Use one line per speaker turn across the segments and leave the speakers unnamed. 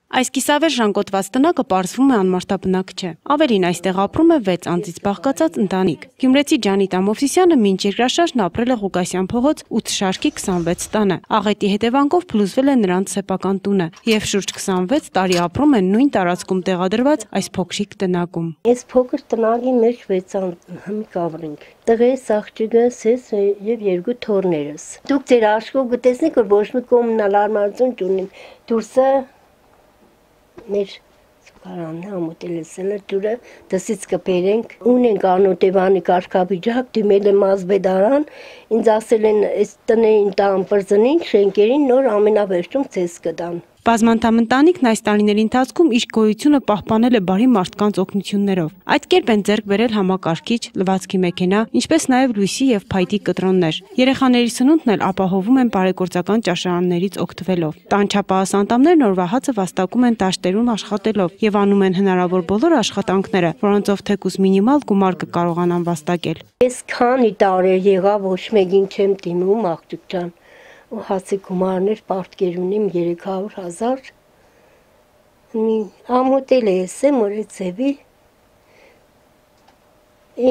Այս կիսավեր ժանգոտված տնակը պարզվում է անմարտաբնակ չէ։ Ավելին այստեղ ապրում է 6 անձից բաղկացած ընտանիք։ Գյումրեցի Ջանիտ Ամովսիսյանը մինչ երկրաշարժն ապրել է Ղուկասյան փողոց 8 շարքի 26 տանը։ Աղետի հետևանքով փլուզվել է նրանց սեփական տունը եւ շուրջ 26 տարի ապրում են նույն տարածքում տեղադրված այս փոքրիկ տնակում։
Այս փոքր տնակի մեջ 6 հմիկ ավրինք։ Տղես, աղջիկս, ես եւ 2 թոռներս։ Դուք ձեր աշխով կտեսնեք, որ ոչ մի կոմունալ արմատություն չունին։ Դուրսը մեր սուկարանն ամոթել է սելը դասից կպերենք ունենք անօտևանի կարգավիճակ դիմել եմ ազբեդարան ինձ ասել են այս տներին տան բրզնին շենքերին նոր ամենավերջում ցես կտան
Բազմանդամ ընտանիքն այս տարիների ընթացքում իր գոյությունը պահպանել է բարի մարդկանց օգնություններով։ Այդ կերպ են ձեռք բերել համակարգիչ, լվացքի մեքենա, ինչպես նաև լույսի եւ փայտի կտրոններ։ Երեխաների սնունդն էլ ապահովում են բարեգործական ճաշարաններից օգտվելով։ Տան չափահաս անդամներն օրվա հացը վաստակում են դաշտերում աշխատելով եւ անում են հնարավոր բոլոր աշխատանքները, որոնցով թեկուզ մինիմալ գումար կկարողանան վաստակել։
Ես քանի տարի եղա ոչ մեկին չեմ դիմում աղջիկ ջան։ ու հացի գումարներ պարտքեր ունիմ 300,000 մի ամոթել է եսեմ օրեցեվի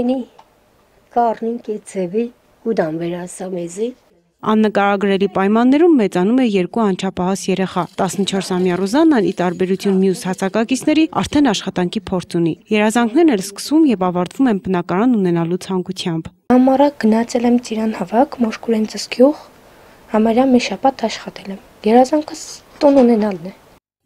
ինի կարնին կեցեվի գուդան վերասա մեզի
Աննկարագրելի պայմաններում մեծանում է 2 անչափահաս երեխա 14-ամյա Ռուզաննան ի տարբերություն մյուս հասակակիցների արդեն աշխատանքի փորձ ունի երազանքներն էլ սկսվում եւ ավարտվում են բնակարան ունենալու ցանկությամբ
Համարակ գնացել եմ Ծիրան հավաք Մոշկուրենցս գյուղ Համարյա մի շաբաթ աշխատել եմ։ Երազանքս տուն ունենալն է։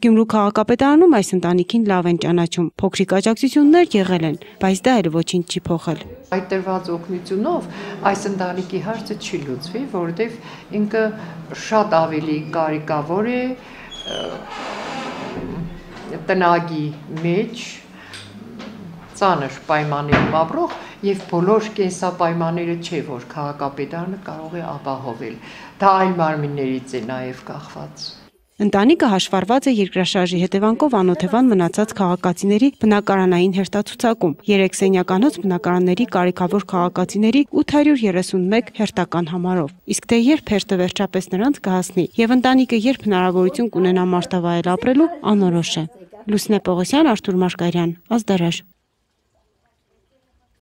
Գյումրու քաղաքապետարանում այս ընտանիքին լավ են ճանաչում։ Փոքրիկ աջակցություններ եղել են, բայց դա էլ ոչինչ չի փոխել։
Այդ տրված օգնությունով այս ընտանիքի հարցը չի լուծվի, որովհետև ինքը շատ ավելի կարիքավոր է տնագի մեջ ծանր պայմաններում ապրող եւ բոլոր կենսապայմանները չէ, որ քաղաքապետարանը կարող է ապահովել։ Դա այլ մարմիններից է նաեւ կախված։
Ընտանիքը հաշվառված է երկրաշարժի հետևանքով անօթևան մնացած քաղաքացիների բնակարանային հերթացուցակում 3 սենյականոց բնակարանների կարիքավոր քաղաքացիների 831 հերթական համարով։ Իսկ թե երբ հերթը վերջապես նրանց կհասնի եւ ընտանիքը երբ հնարավորություն կունենա մարտավայել ապրելու անորոշ է։ Լուսնե Պողոսյան, Արթուր Մարգարյան, Ազդարաշ